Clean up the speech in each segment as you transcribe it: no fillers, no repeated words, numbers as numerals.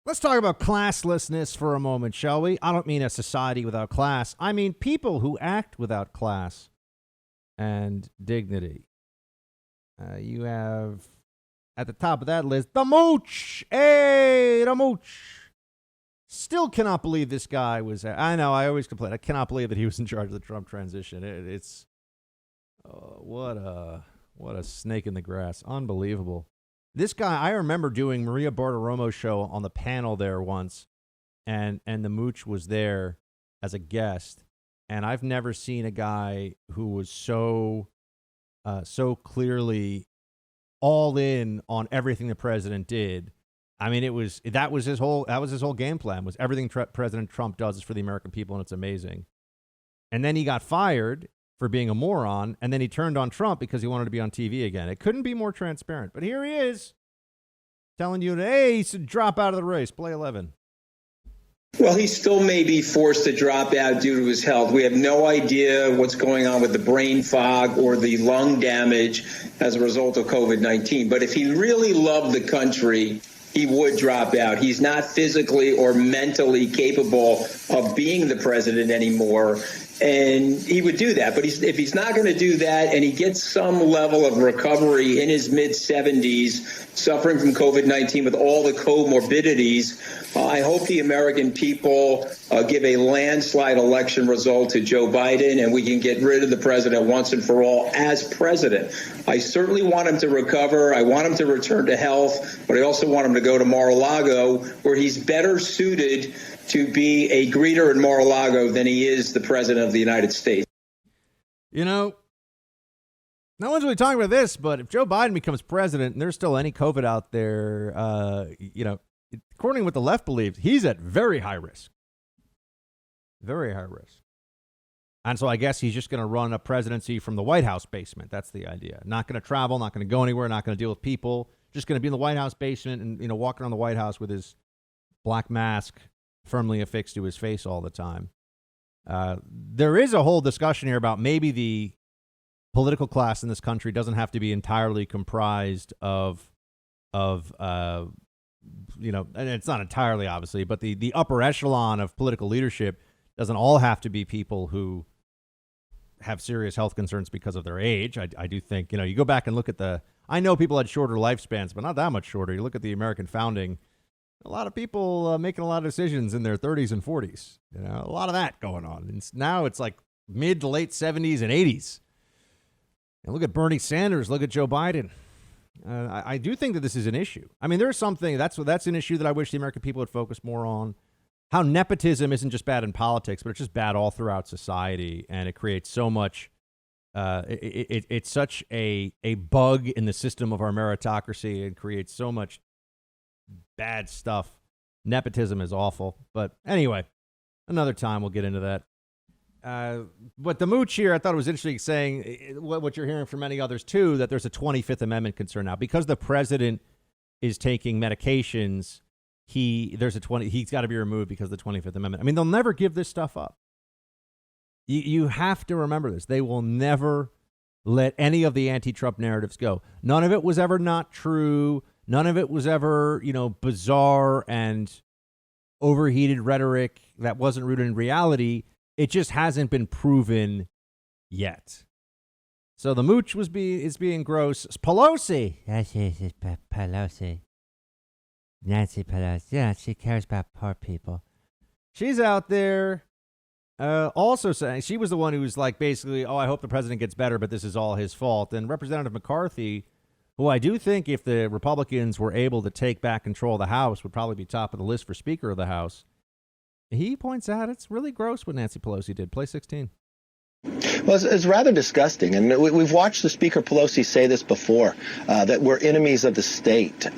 Let's talk about classlessness for a moment, shall we? I don't mean a society without class. I mean people who act without class and dignity. You have at the top of that list, the Mooch. Hey, the Mooch. Still cannot believe this guy was. I know, I always complain. I cannot believe that he was in charge of the Trump transition. It's what a snake in the grass. Unbelievable. This guy, I remember doing Maria Bartiromo's show on the panel there once, and the Mooch was there as a guest, and I've never seen a guy who was so clearly all in on everything the president did. I mean, that was his whole game plan, was everything President Trump does is for the American people, and it's amazing. And then he got fired for being a moron, and then he turned on Trump because he wanted to be on TV again. It couldn't be more transparent. But here he is, telling you, hey, he should drop out of the race, play 11. Well, he still may be forced to drop out due to his health. We have no idea what's going on with the brain fog or the lung damage as a result of COVID-19. But if he really loved the country, he would drop out. He's not physically or mentally capable of being the president anymore. And he would do that. But if he's not going to do that and he gets some level of recovery in his mid-70s, suffering from COVID-19 with all the comorbidities, I hope the American people give a landslide election result to Joe Biden and we can get rid of the president once and for all as president. I certainly want him to recover. I want him to return to health, but I also want him to go to Mar-a-Lago, where he's better suited to be a greeter in Mar-a-Lago than he is the president of the United States. You know, no one's really talking about this, but if Joe Biden becomes president and there's still any COVID out there, according to what the left believes, he's at very high risk. Very high risk. And so I guess he's just going to run a presidency from the White House basement. That's the idea. Not going to travel, not going to go anywhere, not going to deal with people. Just going to be in the White House basement and, walking around the White House with his black mask firmly affixed to his face all the time. There is a whole discussion here about maybe the political class in this country doesn't have to be entirely comprised of and it's not entirely, obviously, but the upper echelon of political leadership doesn't all have to be people who have serious health concerns because of their age. I do think, you go back and look at I know people had shorter lifespans, but not that much shorter. You look at the American founding, a lot of people making a lot of decisions in their 30s and 40s. A lot of that going on. And now it's like mid to late 70s and 80s. And look at Bernie Sanders. Look at Joe Biden. I do think that this is an issue. I mean, there's something that's an issue that I wish the American people would focus more on. How nepotism isn't just bad in politics, but it's just bad all throughout society, and it creates so much. It's such a bug in the system of our meritocracy, and creates so much bad stuff. Nepotism is awful, but anyway, another time we'll get into that. But the Mooch here, I thought it was interesting saying what you're hearing from many others too, that there's a 25th Amendment concern now because the president is taking medications. He's got to be removed because of the 25th Amendment. I mean, they'll never give this stuff up. You have to remember this. They will never let any of the anti-Trump narratives go. None of it was ever not true. None of it was ever, bizarre and overheated rhetoric that wasn't rooted in reality. It just hasn't been proven yet. So the Mooch is being gross. Pelosi. Yes, Pelosi. Nancy Pelosi. Yeah, she cares about poor people. She's out there also saying, she was the one who was like, basically, I hope the president gets better, but this is all his fault. And Representative McCarthy, who I do think if the Republicans were able to take back control of the House, would probably be top of the list for Speaker of the House. He points out it's really gross what Nancy Pelosi did. Play 16. Well, it's rather disgusting. And we've watched the Speaker Pelosi say this before, that we're enemies of the state.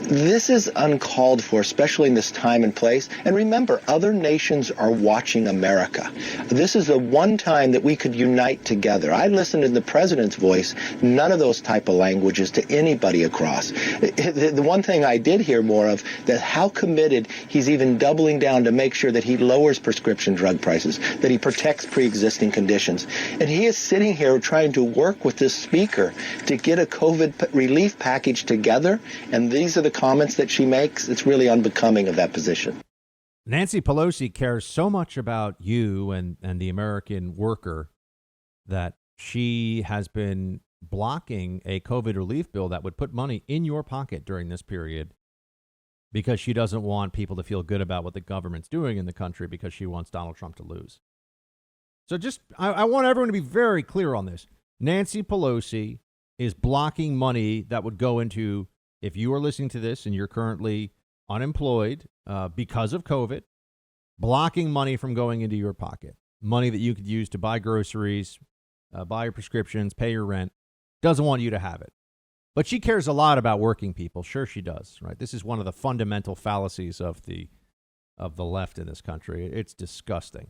This is uncalled for, especially in this time and place. And remember, other nations are watching America. This is the one time that we could unite together. I listened to the president's voice, none of those type of languages to anybody across. The one thing I did hear more of, that how committed he's even doubling down to make sure that he lowers prescription drug prices, that he protects pre-existing conditions. And he is sitting here trying to work with this speaker to get a COVID relief package together. And these are the comments that she makes, it's really unbecoming of that position. Nancy Pelosi cares so much about you and the American worker that she has been blocking a COVID relief bill that would put money in your pocket during this period because she doesn't want people to feel good about what the government's doing in the country because she wants Donald Trump to lose. So I want everyone to be very clear on this. Nancy Pelosi is blocking money that would go into, if you are listening to this and you're currently unemployed because of COVID, blocking money from going into your pocket, money that you could use to buy groceries, buy your prescriptions, pay your rent, doesn't want you to have it. But she cares a lot about working people. Sure she does, right? This is one of the fundamental fallacies of the left in this country. It's disgusting.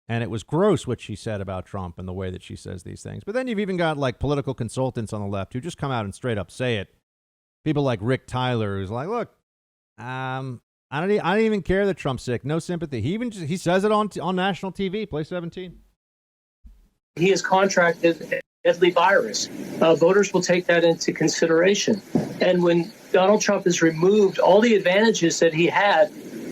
And it was gross what she said about Trump and the way that she says these things. But then you've even got like political consultants on the left who just come out and straight up say it. People like Rick Tyler, who's like, look, I don't even care that Trump's sick. No sympathy. He says it on national TV. Play 17. He has contracted a deadly virus. Voters will take that into consideration. And when Donald Trump has removed all the advantages that he had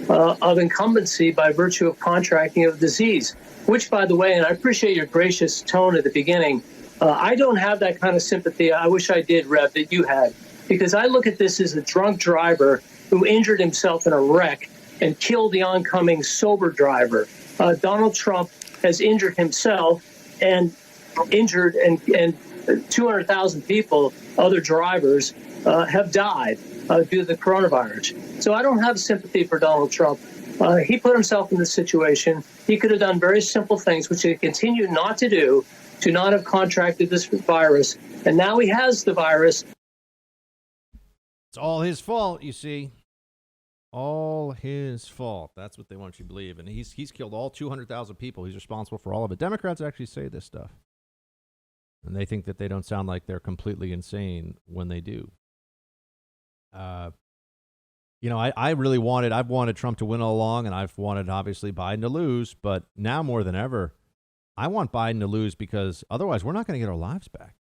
of incumbency by virtue of contracting of disease, which, by the way, and I appreciate your gracious tone at the beginning, I don't have that kind of sympathy. I wish I did, Rev, that you had, because I look at this as a drunk driver who injured himself in a wreck and killed the oncoming sober driver. Donald Trump has injured himself and injured and 200,000 people, other drivers, have died due to the coronavirus. So I don't have sympathy for Donald Trump. He put himself in this situation. He could have done very simple things, which he continued not to do, to not have contracted this virus. And now he has the virus. It's all his fault, you see. All his fault. That's what they want you to believe. And he's killed all 200,000 people. He's responsible for all of it. Democrats actually say this stuff. And they think that they don't sound like they're completely insane when they do. I've wanted Trump to win all along, and I've wanted, obviously, Biden to lose. But now more than ever, I want Biden to lose because otherwise we're not going to get our lives back.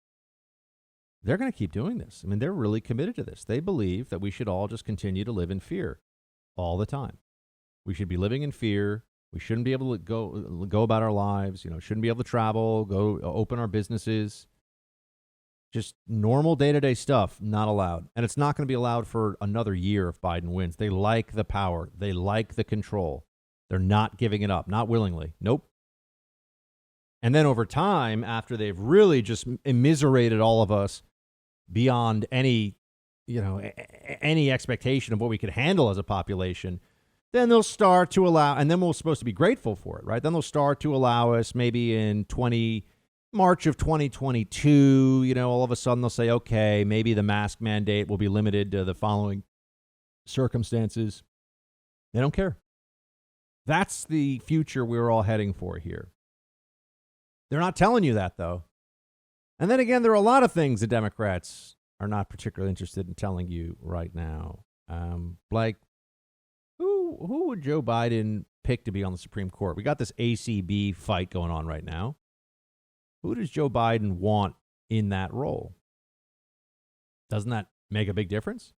They're going to keep doing this. I mean, they're really committed to this. They believe that we should all just continue to live in fear all the time. We should be living in fear. We shouldn't be able to go about our lives. Shouldn't be able to travel, go open our businesses. Just normal day-to-day stuff, not allowed. And it's not going to be allowed for another year if Biden wins. They like the power. They like the control. They're not giving it up, not willingly. Nope. And then over time, after they've really just immiserated all of us beyond any expectation of what we could handle as a population, then they'll start to allow, and then we're supposed to be grateful for it, right? Then they'll start to allow us maybe in March of 2022, all of a sudden they'll say, okay, maybe the mask mandate will be limited to the following circumstances. They don't care. That's the future we're all heading for here. They're not telling you that, though. And then again, there are a lot of things the Democrats are not particularly interested in telling you right now. Like, who would Joe Biden pick to be on the Supreme Court? We got this ACB fight going on right now. Who does Joe Biden want in that role? Doesn't that make a big difference?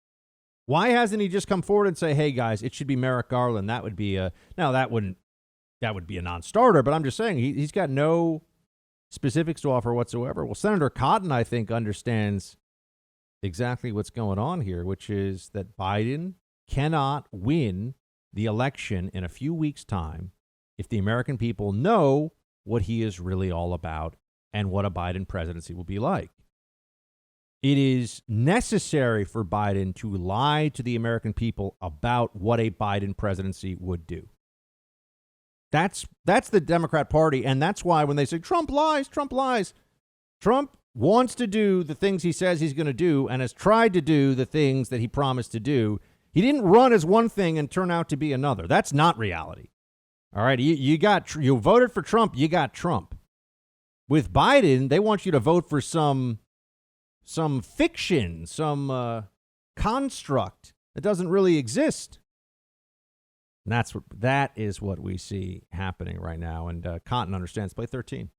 Why hasn't he just come forward and say, hey, guys, it should be Merrick Garland? That would be that would be a non-starter, but I'm just saying he's got no specifics to offer whatsoever. Well, Senator Cotton, I think, understands exactly what's going on here, which is that Biden cannot win the election in a few weeks' time if the American people know what he is really all about and what a Biden presidency will be like. It is necessary for Biden to lie to the American people about what a Biden presidency would do. That's the Democrat Party, and that's why when they say Trump lies, Trump wants to do the things he says he's going to do and has tried to do the things that he promised to do. He didn't run as one thing and turn out to be another. That's not reality. All right, you voted for Trump, you got Trump. With Biden, they want you to vote for some fiction, some construct that doesn't really exist. And that is what we see happening right now. And Cotton understands. Play 13.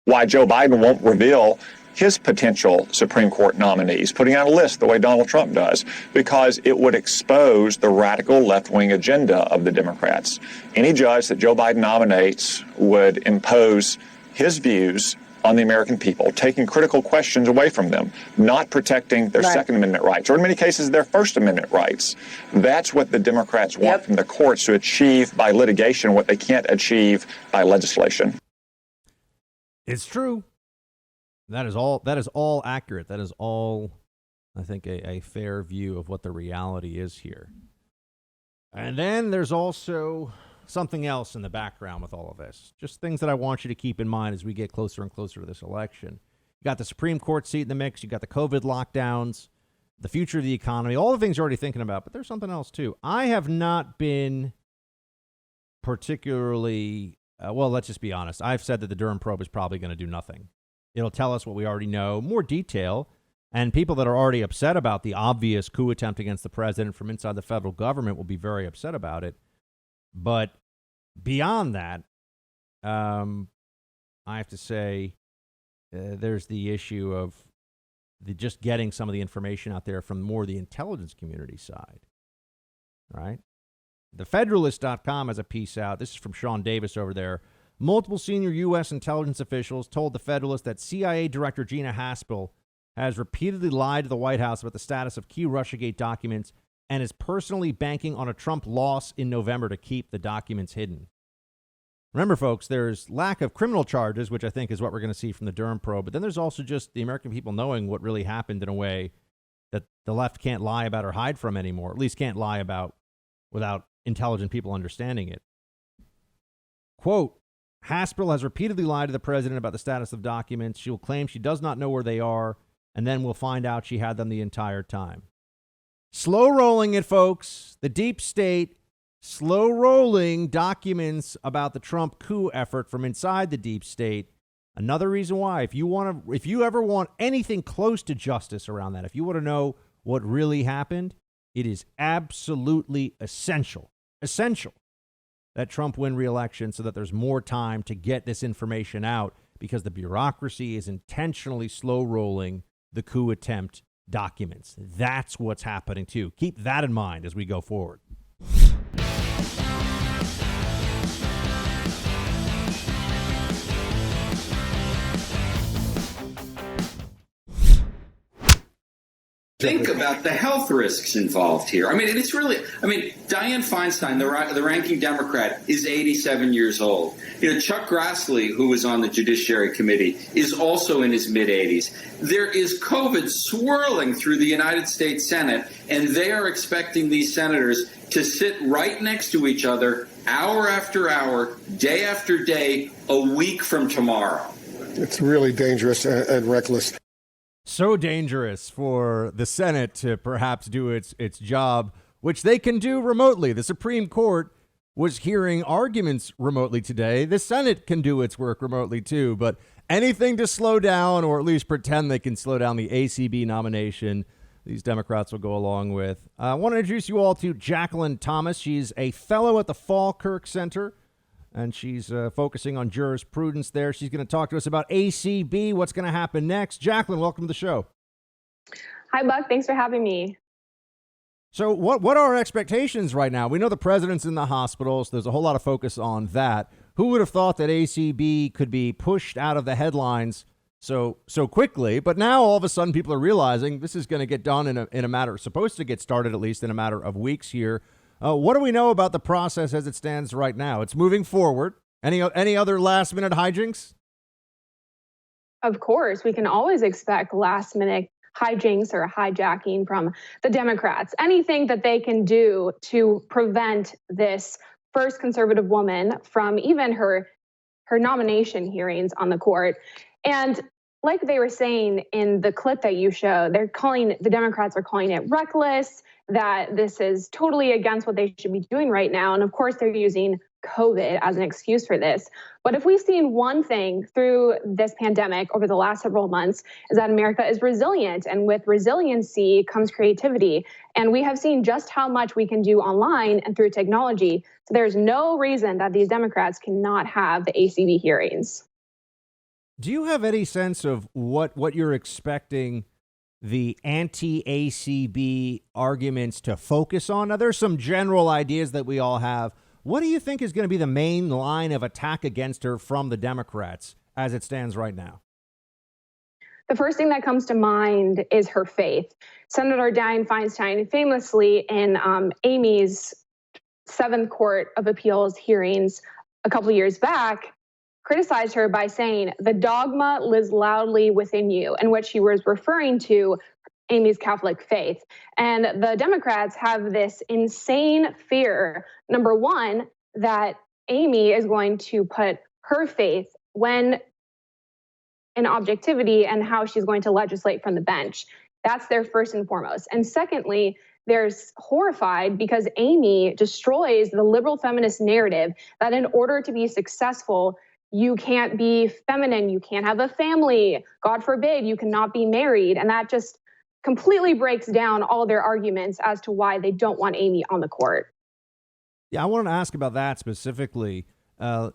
why Joe Biden won't reveal his potential Supreme Court nominees, putting out a list the way Donald Trump does, because it would expose the radical left-wing agenda of the Democrats. Any judge that Joe Biden nominates would impose his views on the American people, taking critical questions away from them, not protecting their Second Amendment rights, or in many cases, their First Amendment rights. That's what the Democrats want from the courts to achieve by litigation what they can't achieve by legislation. It's true. That is all accurate. That is all, I think, a fair view of what the reality is here. And then there's also something else in the background with all of this. Just things that I want you to keep in mind as we get closer and closer to this election. You got the Supreme Court seat in the mix. You got the COVID lockdowns, the future of the economy, all the things you're already thinking about. But there's something else, too. I have not been particularly, well, let's just be honest. I've said that the Durham probe is probably going to do nothing. It'll tell us what we already know, more detail, and people that are already upset about the obvious coup attempt against the president from inside the federal government will be very upset about it. But beyond that, I have to say there's the issue of just getting some of the information out there from more the intelligence community side, right? The Federalist.com has a piece out. This is from Sean Davis over there. Multiple senior U.S. intelligence officials told the Federalist that CIA Director Gina Haspel has repeatedly lied to the White House about the status of key Russiagate documents and is personally banking on a Trump loss in November to keep the documents hidden. Remember, folks, there's lack of criminal charges, which I think is what we're going to see from the Durham probe, but then there's also just the American people knowing what really happened in a way that the left can't lie about or hide from anymore, at least can't lie about without intelligent people understanding it. Quote, Haspel has repeatedly lied to the president about the status of documents. She will claim she does not know where they are, and then we'll find out she had them the entire time. Slow rolling it, folks. The deep state, slow rolling documents about the Trump coup effort from inside the deep state. Another reason why, if you ever want anything close to justice around that, if you want to know what really happened, it is absolutely essential that Trump win re-election so that there's more time to get this information out, because the bureaucracy is intentionally slow rolling the coup attempt documents. That's what's happening too. Keep that in mind as we go forward. Think about the health risks involved here. I mean, it's really, Dianne Feinstein, the ranking Democrat, is 87 years old. Chuck Grassley, who was on the Judiciary Committee, is also in his mid-80s. There is COVID swirling through the United States Senate, and they are expecting these senators to sit right next to each other, hour after hour, day after day, a week from tomorrow. It's really dangerous and reckless. So dangerous for the Senate to perhaps do its job, which they can do remotely. The Supreme Court was hearing arguments remotely today. The Senate can do its work remotely too, but anything to slow down or at least pretend they can slow down the ACB nomination, these Democrats will go along with. I want to introduce you all to Jacqueline Thomas. She's a fellow at the Falkirk Center, and she's focusing on jurisprudence there. She's going to talk to us about ACB, what's going to happen next. Jacqueline, welcome to the show. Hi, Buck. Thanks for having me. So what are our expectations right now? We know the president's in the hospital, so there's a whole lot of focus on that. Who would have thought that ACB could be pushed out of the headlines so quickly? But now all of a sudden people are realizing this is going to get done in a matter, supposed to get started at least in a matter of weeks here. What do we know about the process as it stands right now? It's moving forward. Any other last minute hijinks? Of course, we can always expect last minute hijinks or hijacking from the Democrats. Anything that they can do to prevent this first conservative woman from even her nomination hearings on the court. And like they were saying in the clip that you showed, the Democrats are calling it reckless, that this is totally against what they should be doing right now. And of course, they're using COVID as an excuse for this. But if we've seen one thing through this pandemic over the last several months, is that America is resilient. And with resiliency comes creativity. And we have seen just how much we can do online and through technology. So there's no reason that these Democrats cannot have the ACB hearings. Do you have any sense of what you're expecting the anti-ACB arguments to focus on? Now, there's some general ideas that we all have. What do you think is going to be the main line of attack against her from the Democrats as it stands right now? The first thing that comes to mind is her faith. Senator Dianne Feinstein famously in Amy's Seventh Court of Appeals hearings a couple of years back criticized her by saying the dogma lives loudly within you, in which she was referring to Amy's Catholic faith. And the Democrats have this insane fear, number one, that Amy is going to put her faith in objectivity and how she's going to legislate from the bench. That's their first and foremost. And secondly, they're horrified because Amy destroys the liberal feminist narrative that in order to be successful, you can't be feminine, you can't have a family, God forbid, you cannot be married. And that just completely breaks down all their arguments as to why they don't want Amy on the court. Yeah, I wanted to ask about that specifically.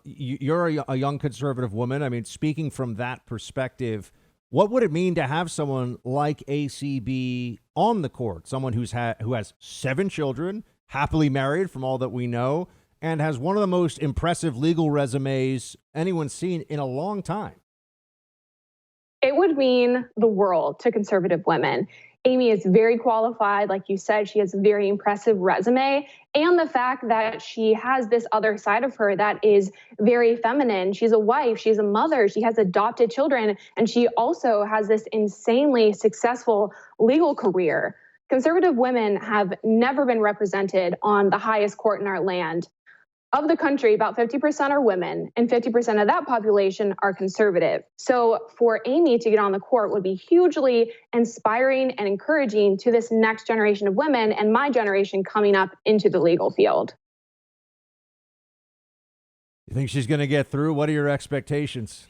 You're a young conservative woman. I mean, speaking from that perspective, what would it mean to have someone like ACB on the court? Someone who has 7 children, happily married from all that we know, and has one of the most impressive legal resumes anyone's seen in a long time. It would mean the world to conservative women. Amy is very qualified. Like you said, she has a very impressive resume. And the fact that she has this other side of her that is very feminine. She's a wife, she's a mother, she has adopted children, and she also has this insanely successful legal career. Conservative women have never been represented on the highest court in our land. Of the country, about 50% are women, and 50% of that population are conservative. So for Amy to get on the court would be hugely inspiring and encouraging to this next generation of women and my generation coming up into the legal field. You think she's going to get through? What are your expectations?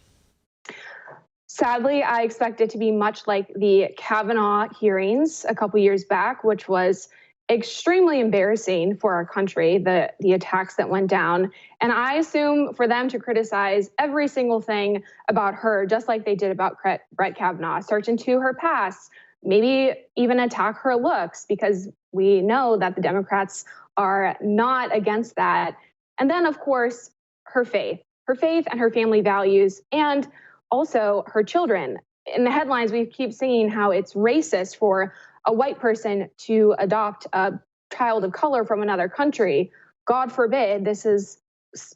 Sadly, I expect it to be much like the Kavanaugh hearings a couple years back, which was extremely embarrassing for our country, the attacks that went down. And I assume for them to criticize every single thing about her, just like they did about Brett Kavanaugh, search into her past, maybe even attack her looks, because we know that the Democrats are not against that. And then, of course, her faith and her family values, and also her children. In the headlines, we keep seeing how it's racist for a white person to adopt a child of color from another country. God forbid, this is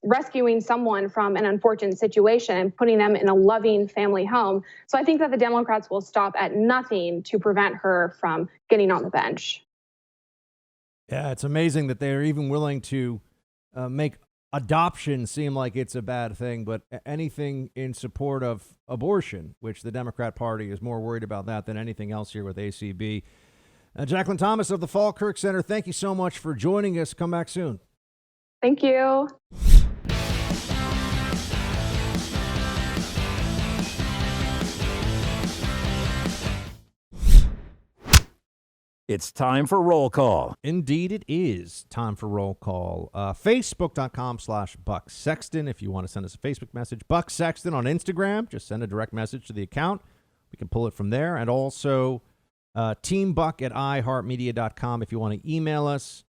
rescuing someone from an unfortunate situation and putting them in a loving family home. So I think that the Democrats will stop at nothing to prevent her from getting on the bench. Yeah, it's amazing that they're even willing to make adoption seem like it's a bad thing, but anything in support of abortion, which the Democrat Party is more worried about that than anything else here with ACB. Jacqueline Thomas of the Falkirk Center, thank you so much for joining us. Come back soon. Thank you. It's time for roll call. Indeed, it is time for roll call. Facebook.com/Buck Sexton. If you want to send us a Facebook message, Buck Sexton on Instagram. Just send a direct message to the account. We can pull it from there. And also teambuck@iheartmedia.com if you want to email us.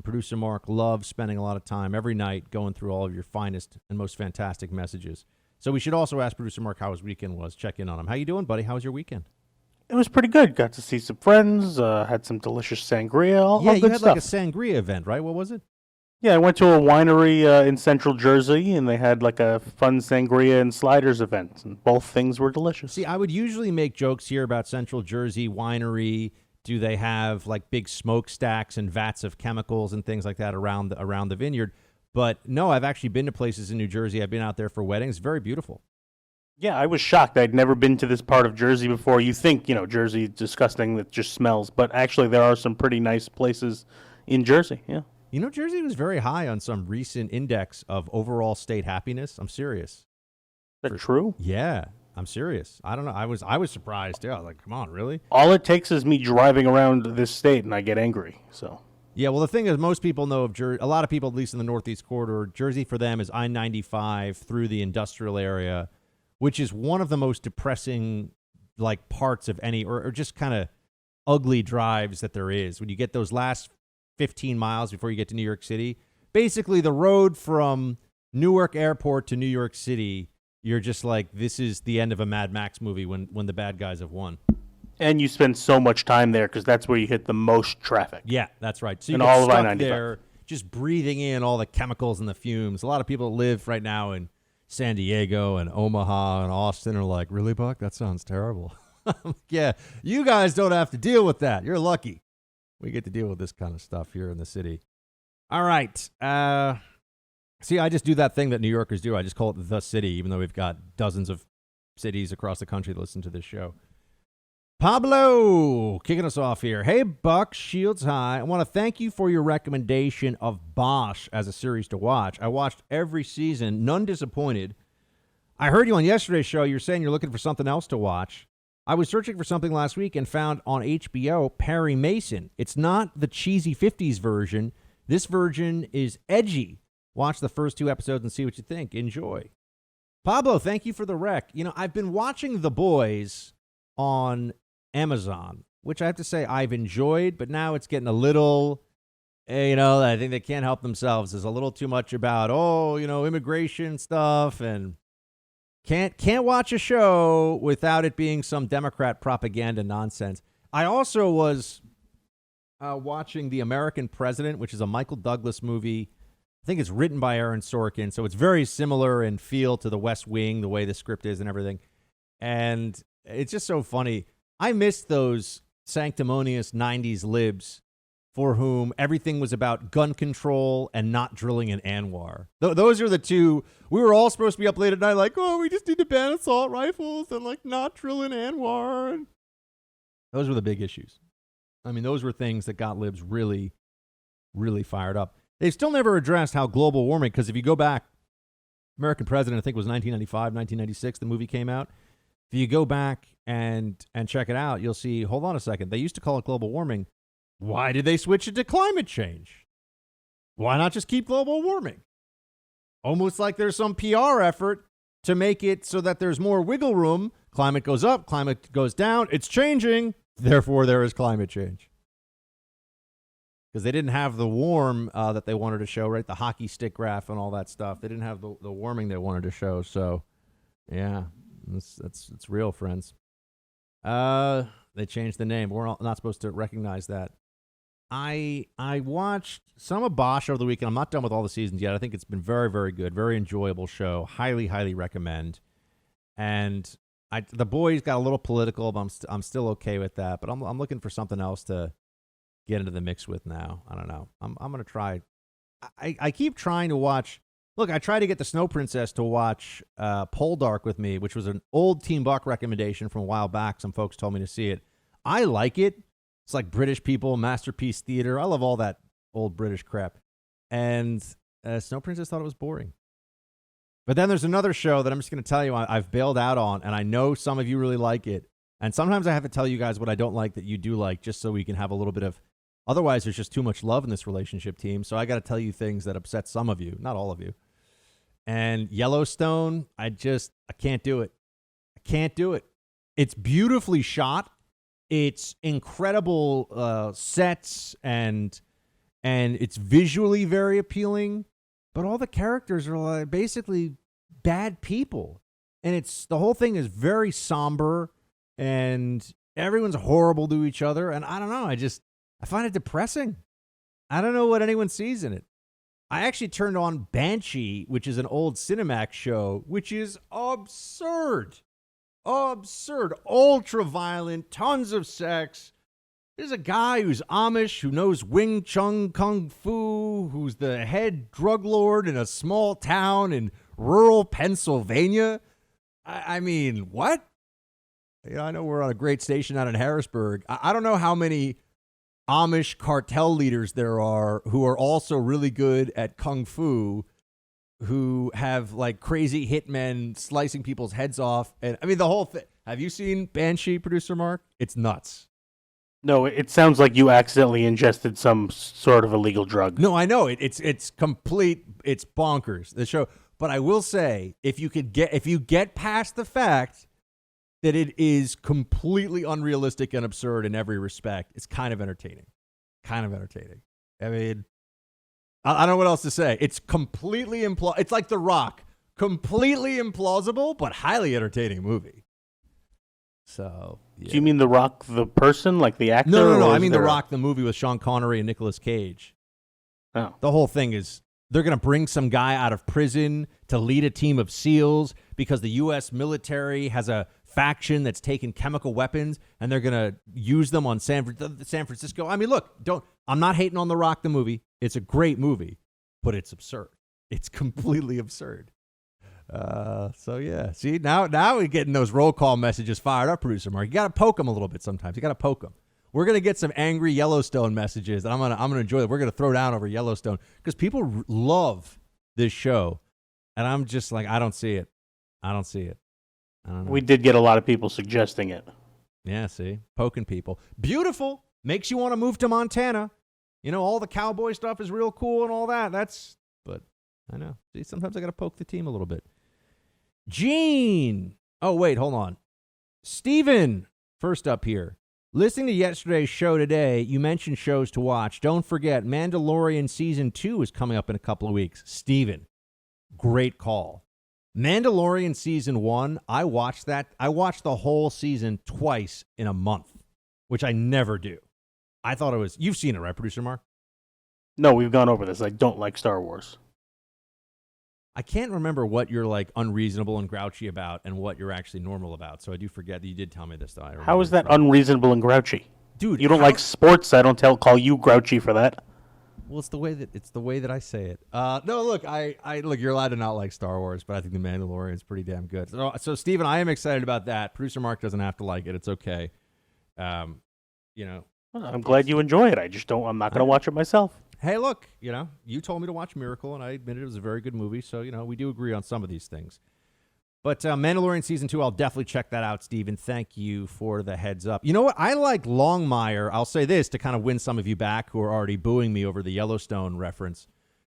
Producer Mark loves spending a lot of time every night going through all of your finest and most fantastic messages. So we should also ask Producer Mark how his weekend was. Check in on him. How you doing, buddy? How was your weekend? It was pretty good. Got to see some friends, had some delicious sangria, all you good had stuff. like a sangria event, right? What was it? Yeah, I went to a winery in Central Jersey, and they had like a fun sangria and sliders event, and both things were delicious. See, I would usually make jokes here about Central Jersey winery. Do they have like big smokestacks and vats of chemicals and things like that around the vineyard? But no, I've actually been to places in New Jersey. I've been out there for weddings. Very beautiful. Yeah, I was shocked. I'd never been to this part of Jersey before. You think, Jersey disgusting that just smells, but actually there are some pretty nice places in Jersey, yeah. Jersey was very high on some recent index of overall state happiness. I'm serious. Is that true? Yeah, I'm serious. I don't know. I was surprised. Yeah, like, come on, really? All it takes is me driving around this state and I get angry, so. Yeah, well, the thing is, most people know of Jersey, a lot of people, at least in the Northeast Corridor, Jersey for them is I-95 through the industrial area, which is one of the most depressing like parts of any or just kind of ugly drives that there is. When you get those last 15 miles before you get to New York City, basically the road from Newark Airport to New York City, you're just like, this is the end of a Mad Max movie when the bad guys have won. And you spend so much time there because that's where you hit the most traffic. Yeah, that's right. So you in get all of stuck I-95. there just breathing in all the chemicals and the fumes. A lot of people live right now in San Diego and Omaha and Austin are like, really, Buck? That sounds terrible. Yeah, you guys don't have to deal with that. You're lucky. We get to deal with this kind of stuff here in the city. All right. See, I just do that thing that New Yorkers do. I just call it the city, even though we've got dozens of cities across the country that listen to this show. Pablo, kicking us off here. Hey, Buck, Shields High. I want to thank you for your recommendation of Bosch as a series to watch. I watched every season, none disappointed. I heard you on yesterday's show. You're saying you're looking for something else to watch. I was searching for something last week and found on HBO Perry Mason. It's not the cheesy 50s version. This version is edgy. Watch the first 2 episodes and see what you think. Enjoy. Pablo, thank you for the rec. You know, I've been watching The Boys on Amazon, which I have to say I've enjoyed, but now it's getting a little, I think they can't help themselves. There's a little too much about, immigration stuff, and can't watch a show without it being some Democrat propaganda nonsense. I also was watching The American President, which is a Michael Douglas movie. I think it's written by Aaron Sorkin, so it's very similar in feel to The West Wing, the way the script is and everything. And it's just so funny. I miss those sanctimonious 90s libs for whom everything was about gun control and not drilling in Anwar. Those are the two. We were all supposed to be up late at night like, oh, we just need to ban assault rifles and like not drill in Anwar. Those were the big issues. I mean, those were things that got libs really, really fired up. They've still never addressed how global warming, because if you go back, American President, I think it was 1995, 1996, the movie came out. If you go back and check it out, you'll see, hold on a second, they used to call it global warming. Why did they switch it to climate change? Why not just keep global warming? Almost like there's some PR effort to make it so that there's more wiggle room. Climate goes up, climate goes down. It's changing. Therefore, there is climate change. Because they didn't have the warm that they wanted to show, right? The hockey stick graph and all that stuff. They didn't have the warming they wanted to show. So, yeah, it's real, friends. They changed the name. We're not supposed to recognize that. I watched some of Bosch over the weekend. I'm not done with all the seasons yet. I think it's been very, very good. Very enjoyable show. Highly, highly recommend. And the Boys got a little political, but I'm still okay with that. But I'm looking for something else to get into the mix with now. I don't know. I'm going to try. I keep trying to watch. Look, I tried to get the Snow Princess to watch Poldark with me, which was an old Team Buck recommendation from a while back. Some folks told me to see it. I like it. It's like British people, masterpiece theater. I love all that old British crap. And Snow Princess thought it was boring. But then there's another show that I'm just going to tell you I've bailed out on, and I know some of you really like it. And sometimes I have to tell you guys what I don't like that you do like, just so we can have a little bit of... Otherwise, there's just too much love in this relationship, team. So I got to tell you things that upset some of you, not all of you. And Yellowstone, I can't do it. I can't do it. It's beautifully shot. It's incredible sets, and it's visually very appealing. But all the characters are like basically bad people. And the whole thing is very somber, and everyone's horrible to each other. And I don't know. I find it depressing. I don't know what anyone sees in it. I actually turned on Banshee, which is an old Cinemax show, which is absurd. Absurd. Ultra violent. Tons of sex. There's a guy who's Amish, who knows Wing Chun Kung Fu, who's the head drug lord in a small town in rural Pennsylvania. I mean, what? I know we're on a great station out in Harrisburg. I don't know how many Amish cartel leaders there are who are also really good at Kung Fu, who have like crazy hitmen slicing people's heads off. And I mean, the whole thing. Have you seen Banshee, producer Mark? It's nuts. No, it sounds like you accidentally ingested some sort of illegal drug. No, I know. It's complete. It's bonkers, the show. But I will say, if you get past the fact that it is completely unrealistic and absurd in every respect, it's kind of entertaining. I mean, I don't know what else to say. It's completely it's like The Rock. Completely implausible, but highly entertaining movie. So, yeah. Do you mean The Rock, the person, like the actor? No. I mean The Rock, the movie with Sean Connery and Nicolas Cage. Oh. The whole thing is they're going to bring some guy out of prison to lead a team of SEALs because the U.S. military has a faction that's taken chemical weapons, and they're going to use them on San Francisco. I mean, look, I'm not hating on The Rock, the movie. It's a great movie, but it's absurd. It's completely absurd. So yeah, see, now we're getting those roll call messages fired up, producer Mark. You got to poke them a little bit sometimes. You got to poke them. We're gonna get some angry Yellowstone messages, and I'm gonna enjoy it. We're gonna throw down over Yellowstone because people love this show, and I'm just like, I don't see it. I don't know. We did get a lot of people suggesting it. Yeah, see, poking people. Beautiful. Makes you want to move to Montana. You know, all the cowboy stuff is real cool and all that. But I know. See, sometimes I got to poke the team a little bit. Gene. Oh, wait, hold on. Steven, first up here. Listening to yesterday's show today, you mentioned shows to watch. Don't forget, Mandalorian Season 2 is coming up in a couple of weeks. Steven, great call. Mandalorian Season 1, I watched that. I watched the whole season twice in a month, which I never do. I thought it was... You've seen it, right, Producer Mark? No, we've gone over this. I don't like Star Wars. I can't remember what you're like unreasonable and grouchy about and what you're actually normal about. So I do forget that you did tell me this, though. How is that unreasonable and grouchy? Dude, you don't like sports. I don't call you grouchy for that. Well, it's the way that I say it. No, look, look. You're allowed to not like Star Wars, but I think The Mandalorian is pretty damn good. So Steven, I am excited about that. Producer Mark doesn't have to like it. It's okay. You know, I'm glad you enjoy it. I'm not going to watch it myself. Hey, look, you told me to watch Miracle, and I admitted it was a very good movie. So, we do agree on some of these things. But Mandalorian Season 2, I'll definitely check that out, Steven. Thank you for the heads up. You know what? I like Longmire. I'll say this to kind of win some of you back who are already booing me over the Yellowstone reference.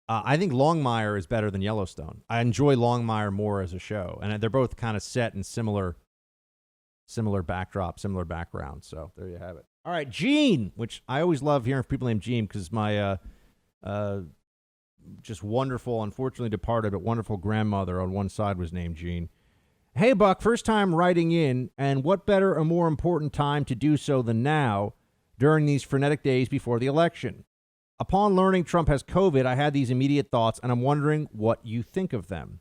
I think Longmire is better than Yellowstone. I enjoy Longmire more as a show. And they're both kind of set in similar backdrop, similar background. So there you have it. All right, Gene, which I always love hearing from people named Gene because my just wonderful, unfortunately departed, but wonderful grandmother on one side was named Gene. Hey, Buck, first time writing in, and what better or more important time to do so than now during these frenetic days before the election? Upon learning Trump has COVID, I had these immediate thoughts, and I'm wondering what you think of them.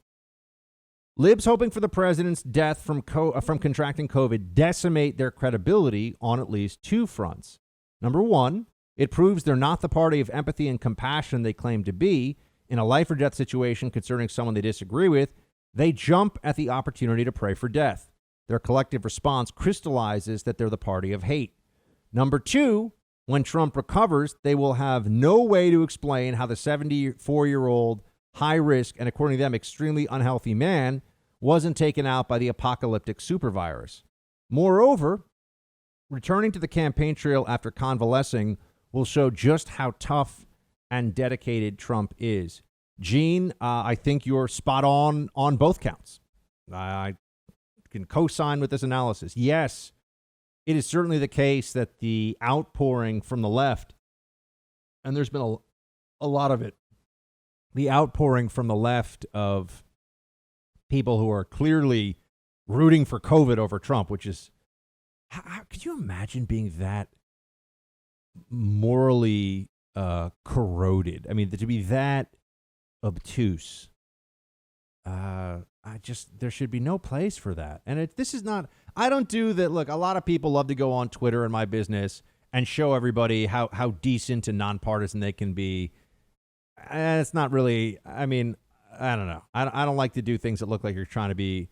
Libs hoping for the president's death from contracting COVID decimate their credibility on at least two fronts. Number one, it proves they're not the party of empathy and compassion they claim to be. In a life or death situation concerning someone they disagree with, they jump at the opportunity to pray for death. Their collective response crystallizes that they're the party of hate. Number two, when Trump recovers, they will have no way to explain how the 74-year-old, high-risk, and according to them, extremely unhealthy man wasn't taken out by the apocalyptic supervirus. Moreover, returning to the campaign trail after convalescing will show just how tough and dedicated Trump is. Gene, I think you're spot on both counts. I can co-sign with this analysis. Yes, it is certainly the case that the outpouring from the left, and there's been a lot of it, the outpouring from the left of people who are clearly rooting for COVID over Trump, which is, how could you imagine being that morally corroded? I mean, to be that obtuse, there should be no place for that. And this is not, I don't do that. Look, a lot of people love to go on Twitter in my business and show everybody how decent and nonpartisan they can be. And it's not really, I mean, I don't know. I don't like to do things that look like you're trying to be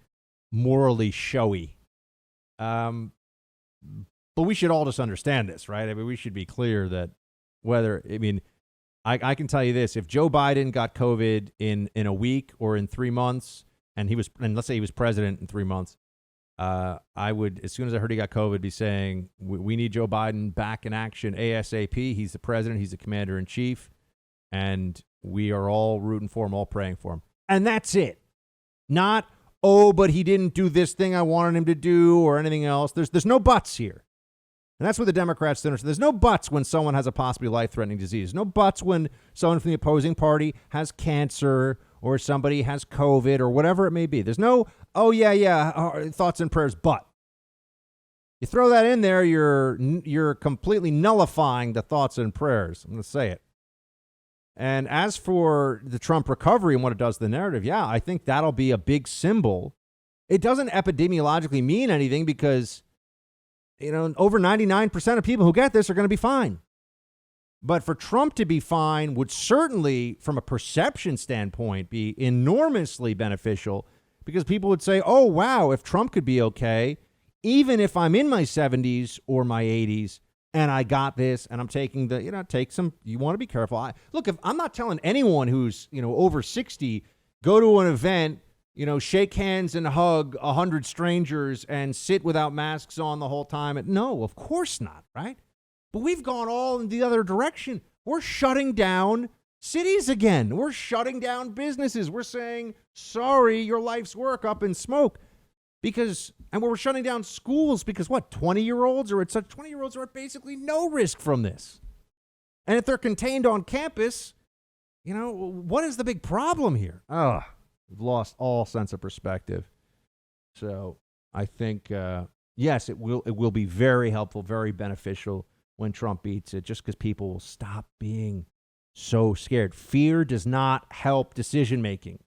morally showy. But we should all just understand this, right? I mean, we should be clear that I can tell you this: if Joe Biden got COVID in a week or in 3 months, and let's say he was president in 3 months, I would, as soon as I heard he got COVID, be saying we need Joe Biden back in action ASAP. He's the president. He's the commander in chief, and we are all rooting for him, all praying for him. And that's it. Not, oh, but he didn't do this thing I wanted him to do or anything else. There's no buts here. And that's what the Democrats don't understand. There's no buts when someone has a possibly life-threatening disease. No buts when someone from the opposing party has cancer or somebody has COVID or whatever it may be. There's no, oh, yeah, thoughts and prayers, but. You throw that in there, you're completely nullifying the thoughts and prayers. I'm going to say it. And as for the Trump recovery and what it does to the narrative, yeah, I think that'll be a big symbol. It doesn't epidemiologically mean anything because, over 99% of people who get this are going to be fine. But for Trump to be fine would certainly, from a perception standpoint, be enormously beneficial because people would say, oh, wow, if Trump could be okay, even if I'm in my 70s or my 80s and I got this and I'm taking you want to be careful. Look, if I'm not telling anyone who's, over 60, go to an event, shake hands and hug 100 strangers and sit without masks on the whole time. No, of course not, right? But we've gone all in the other direction. We're shutting down cities again. We're shutting down businesses. We're saying, sorry, your life's work up in smoke. And we're shutting down schools because 20-year-olds are at basically no risk from this. And if they're contained on campus, what is the big problem here? We've lost all sense of perspective. So I think, yes, it will be very helpful, very beneficial when Trump beats it, just because people will stop being so scared. Fear does not help decision-making.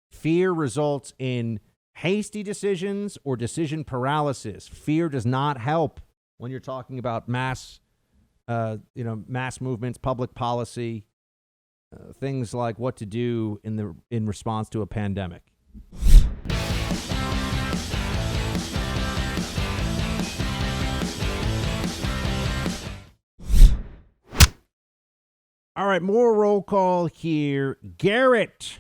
Fear results in hasty decisions or decision paralysis. Fear does not help when you're talking about mass movements, public policy, things like what to do in response to a pandemic. All right, more roll call here. Garrett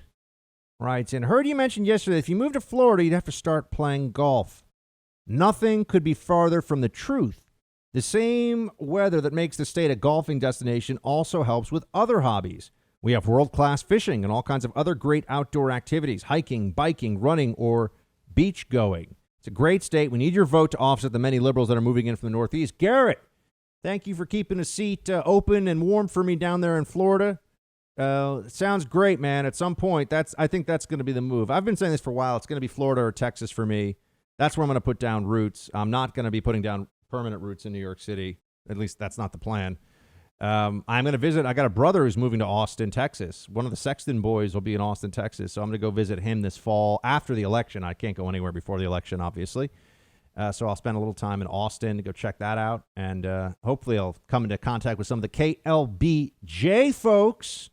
writes in, heard you mention yesterday if you move to Florida, you'd have to start playing golf. Nothing could be farther from the truth. The same weather that makes the state a golfing destination also helps with other hobbies. We have world-class fishing and all kinds of other great outdoor activities, hiking, biking, running, or beach going. It's a great state. We need your vote to offset the many liberals that are moving in from the Northeast. Garrett, thank you for keeping a seat open and warm for me down there in Florida. Sounds great, man. At some point, I think that's going to be the move. I've been saying this for a while. It's going to be Florida or Texas for me. That's where I'm going to put down roots. I'm not going to be putting down permanent roots in New York City. At least that's not the plan. I'm going to visit. I got a brother who's moving to Austin, Texas. One of the Sexton boys will be in Austin, Texas. So I'm going to go visit him this fall after the election. I can't go anywhere before the election, obviously. So I'll spend a little time in Austin to go check that out. And hopefully I'll come into contact with some of the KLBJ folks.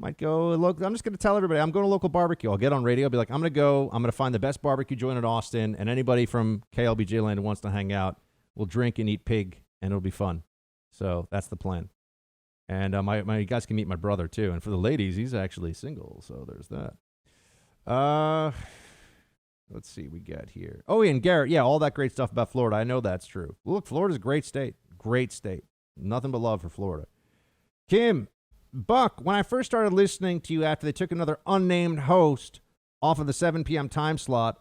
Might go look. I'm just going to tell everybody I'm going to local barbecue. I'll get on radio. I'll be like, I'm going to find the best barbecue joint in Austin. And anybody from KLBJ land who wants to hang out will drink and eat pig. And it'll be fun. So that's the plan. And my guys can meet my brother, too. And for the ladies, he's actually single. So there's that. Let's see what we got here. Oh, and Garrett, yeah, all that great stuff about Florida. I know that's true. Well, look, Florida's a great state. Great state. Nothing but love for Florida. Kim, Buck, when I first started listening to you after they took another unnamed host off of the 7 p.m. time slot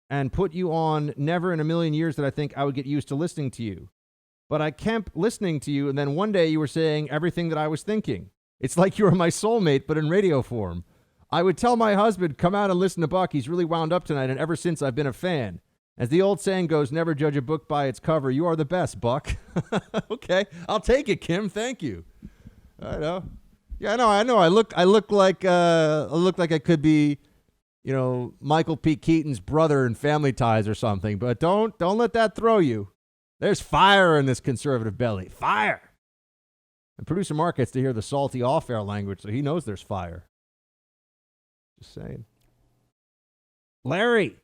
and put you on, never in a million years did I think I would get used to listening to you. But I kept listening to you, and then one day you were saying everything that I was thinking. It's like you were my soulmate, but in radio form. I would tell my husband, come out and listen to Buck. He's really wound up tonight, and ever since I've been a fan. As the old saying goes, never judge a book by its cover. You are the best, Buck. Okay, I'll take it, Kim. Thank you. I know. Yeah, I know. I look like I could be, Michael P. Keaton's brother in Family Ties or something. But don't let that throw you. There's fire in this conservative belly. Fire. And producer Mark gets to hear the salty off-air language, so he knows there's fire. Just saying. Larry,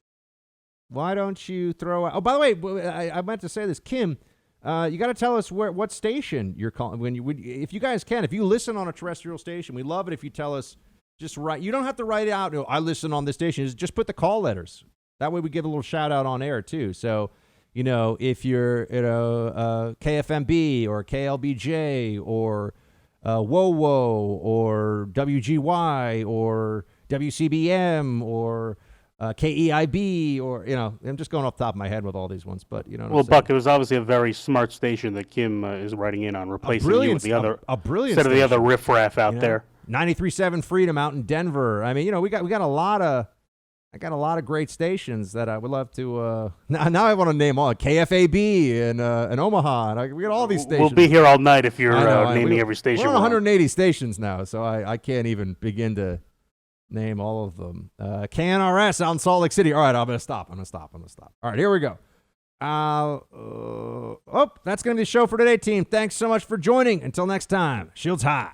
why don't you throw out... Oh, by the way, I meant to say this. Kim, you got to tell us what station you're calling. If you guys can, if you listen on a terrestrial station, we love it if you tell us, just write. You don't have to write it out, I listen on this station. Just put the call letters. That way we give a little shout out on air, too. So, if you're KFMB or KLBJ or WOWO or WGY or WCBM or KEIB, or, I'm just going off the top of my head with all these ones, but, Well, Buck, it was obviously a very smart station that Kim is writing in on, replacing you with the other, a brilliant instead of the other station. riffraff out there. 93.7 Freedom out in Denver. I mean, we got a lot of, I got a lot of great stations that I would love to. Now I want to name all KFAB and Omaha. We got all these stations. We'll be here all night if you're naming every station. We're on 180 stations now, so I can't even begin to name all of them. KNRS out in Salt Lake City. All right, I'm gonna stop. All right, here we go. That's gonna be the show for today, team. Thanks so much for joining. Until next time, shields high.